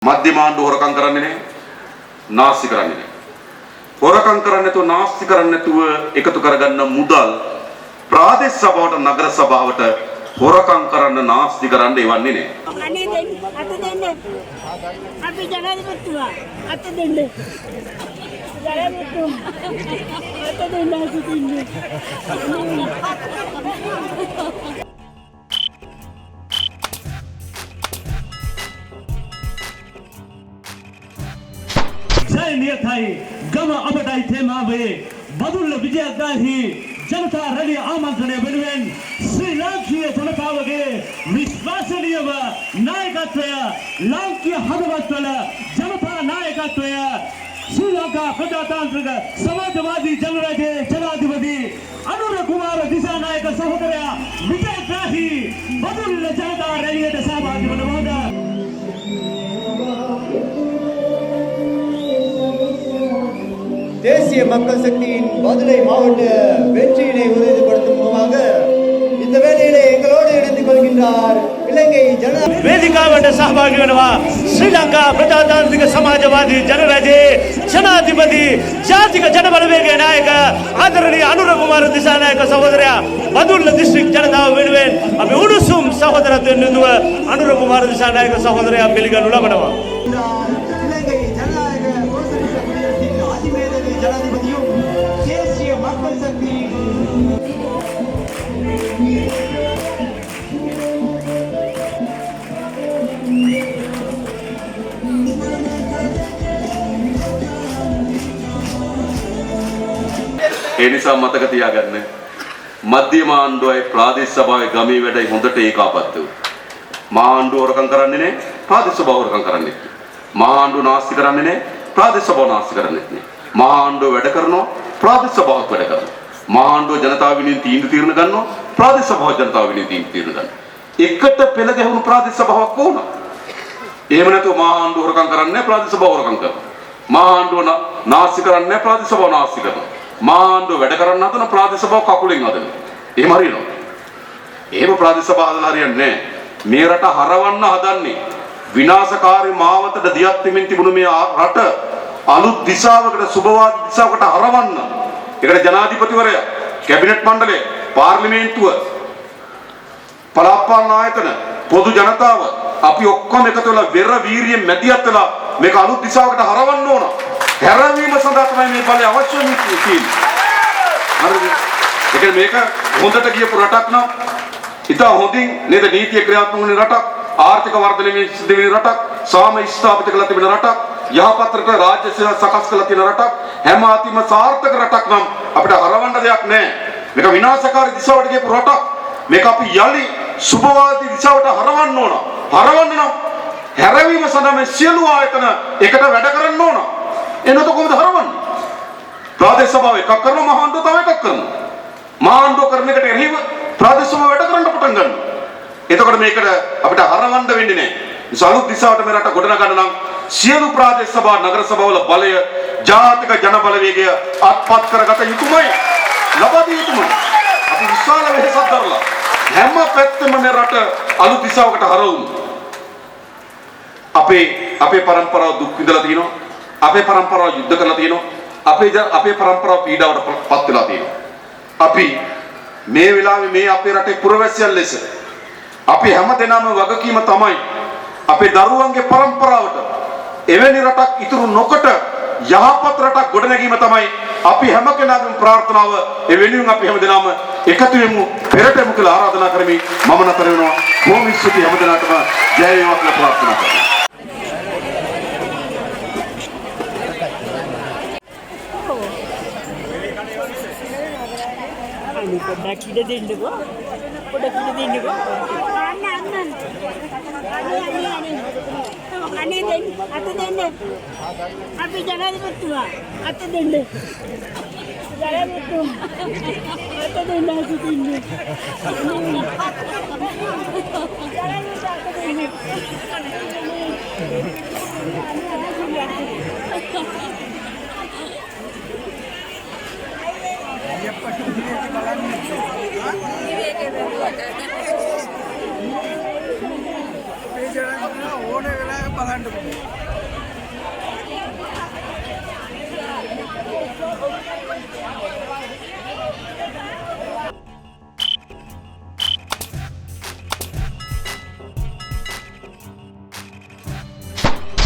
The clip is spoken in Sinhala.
මධ්‍යම ආණ්ඩුව හොරකම් කරන්නේ නැහැ. නාස්ති කරන්නේ නැහැ. හොරකම් කරන්නේ නැතුව නාස්ති කරන්නේ නැතුව එකතු කරගන්න මුදල් ප්‍රාදේශ සභාවට නගර සභාවට හොරකම් කරන්න නාස්ති කරන්න එවන්නේ නැහැ. අනේ දෙන්න අත දෙන්න. අපි ජනාධිපතිතුමා අත දෙන්න. ජනාධිපතිතුමා අත දෙන්න සිටින්නේ. जय नियताई गम अपटाई थेमावे बदुल्ल विजयगाही जनता रैली आमंत्रण वेनुवेन श्रीलंकीय जनतावगे विश्वसनीय नायकत्वය ලාංකික හදවත්වල ජනතා නායකත්වය ශ්‍රී ලංකා ප්‍රජාතාන්ත්‍රික සමාජවාදී ජනරජයේ ජනාධිපති අනුර කුමාර දිසානායක සහෝදරයා විජයග්‍රාහී බදුල්ල ජනතා රැළියට සහභාගී වන මොහොත தேசிய மக்கள் சக்தியின் மதுரை மாவட்ட வெற்றியினை உறுதிப்படுத்தும் முகமாக இந்த வேளையிலே எங்களோடு இணைந்து கொள்கின்றார் இலங்கை වේදිකාවට සහභාගී වෙනවා ශ්‍රී ලංකා ප්‍රජාතාන්ත්‍රික සමාජවාදී ජනරජයේ ජනාධිපති ජාතික ජනබලවේගයේ නායක ආදරණීය අනුර කුමාර දිසානායක සහෝදරයා බදුල්ල දිස්ත්‍රික් ජනතාව වෙනුවෙන් අපි උණුසුම් සහෝදරත්වයෙන් යුතුව අනුර කුමාර දිසානායක සහෝදරයා පිළිගනු ලබනවා. இலங்கை ஜனநாயக சோசலிச குடியரசின் அதிமேதகு ஜனாதிபதியும் தேசிய மக்கள் சக்தி ඒ නිසා මතක තියාගන්න මධ්‍යම ආණ්ඩුවයි ප්‍රාදේශ සභාවේ ගමේ වැඩයි හොඳට ඒකාබද්ධ වූ. මහා ආණ්ඩුව හොරකම් කරන්නේ නැහැ, ප්‍රාදේශ සභාව හොරකම් කරන්නේ නැහැ. මහා ආණ්ඩුව නාස්ති කරන්නේ නැහැ, ප්‍රාදේශ සභාව නාස්ති කරන්නේ නැහැ. මහා ආණ්ඩුව වැඩ කරනවා, ප්‍රාදේශ සභාවත් වැඩ කරනවා. මහා ආණ්ඩුව ජනතාව වෙනුවෙන් තීන්දුව ගන්නවා, ප්‍රාදේශ සභාව ජනතාව වෙනුවෙන් තීන්දුව ගන්නවා. එකට පෙළ ගැහුණු ප්‍රාදේශ සභාවක් වුණා. එහෙම නැතුව මහා ආණ්ඩුව හොරකම් කරන්නේ නැහැ, ප්‍රාදේශ සභාව හොරකම් කරනවා. මහා ආණ්ඩුව නාස්ති කරන්නේ නැහැ, ප්‍රාදේශ සභාව නාස්ති කරනවා. මහා ආණ්ඩුව වැඩ කරන්න හදන ප්‍රාදේශ සභාව කකුලෙන් හදනවා. එහෙම හරියනවා. එහෙම ප්‍රාදේශ සභාව හදලා හරියන්නේ නැහැ. මේ රට හරවන්න හදන්නේ විනාශකාරී මාවතට දියත් වෙමින් තිබුණු මේ රට අලුත් දිශාවකට සුබවාදී දිශාවකට හරවන්න. ඒකට ජනාධිපතිවරයා, කැබිනට් මණ්ඩලය, පාර්ලිමේන්තුව, පළාත් පාලන ආයතන, පොදු ජනතාව අපි ඔක්කොම එකතු වෙලා වෙර වීරියෙන් මැදිහත් වෙලා මේක අලුත් දිශාවකට හරවන්න ඕන. හැරවීම සඳහා තමයි මේ බලය අවශ්‍ය වෙන්නේ. හරිද? ඒක මේක හොඳට කියපු රටක් නම් ඉතා හොඳින් නේද නීතිය ක්‍රියාත්මක වෙන රටක්, ආර්ථික වර්ධනය සිද්ධ වෙන රටක්, සාමය ස්ථාපිත කරලා තිබෙන රටක්, යහපත් රාජ්‍ය සේවා සකස් කරලා තියෙන රටක්, හැම අතිම සාර්ථක රටක් නම් අපිට හරවන්න දෙයක් නැහැ. මේක විනාශකාරී දිශාවට ගියපු රටක්. මේක අපි යලි සුබවාදී දිශාවට හරවන්න ඕන. හරවන්න නම් හැරවීම සඳහා මේ සියලු ආයතන එකට වැඩ කරන්න ඕන. එනකොට කොහොමද හරවන්නේ? ප්‍රාදේශ සභාව එකක් කරනවා, මහා ආණ්ඩුව තව එකක් කරනවා. මහා ආණ්ඩුව කරන එකට එරෙහිව ප්‍රාදේශ සභාව වැඩ කරන්න පටන් ගන්නවා. එතකොට මේකට අපිට හරවන්න වෙන්නේ නැහැ. ඒ අලුත් දිශාවට මේ රට ගොඩනගන්න නම් සියලු ප්‍රාදේශ සභා නගර සභාවල බලය ජාතික ජන බලවේගය අත්පත් කරගත යුතුමයි. ලබා දිය යුතුමයි. අපි විශාල වෙහෙසක් දරලා හැම පැත්තෙම මේ රට අලුත් දිශාවකට හරවමු. අපේ પરම්පරාව දුක් විඳලා තියෙනවා. අපේ પરම්පරාව යුද්ධ කරලා තියෙනවා. අපේ પરම්පරාව පීඩාවට පත් වෙලා තියෙනවා. අපි මේ වෙලාවේ මේ අපේ රටේ පුරවැසියන් ලෙස අපි හැමදෙනාම වගකීම තමයි අපේ දරුවන්ගේ પરම්පරාවට එවැනි රටක් ඉතුරු නොකොට යහපත් රටක් ගොඩනැගීම තමයි අපි හැම කෙනාගේම ප්‍රාර්ථනාව. ඒ වෙනුවෙන් අපි හැමදෙනාම එකතු වෙමු, පෙරට යමු කියලා ආරාධනා කරමි. මම නතර වෙනවා. බොහොම ස්තුතියි හැමදෙනාටම. ජය වේවා කියලා ප්‍රාර්ථනා කරමි. පොඩ්ඩක් ඉඩ දෙන්නකෝ. පොඩ්ඩක් ඉඩ දෙන්නකෝ. අනේ දෙන්න අත දෙන්න. අපි ජනාධිපතිතුමා අත දෙන්න. ජනාධිපතිතුමා අත දෙන්න සිටින්නේ. ඕනේ වෙලාවක බලන්න.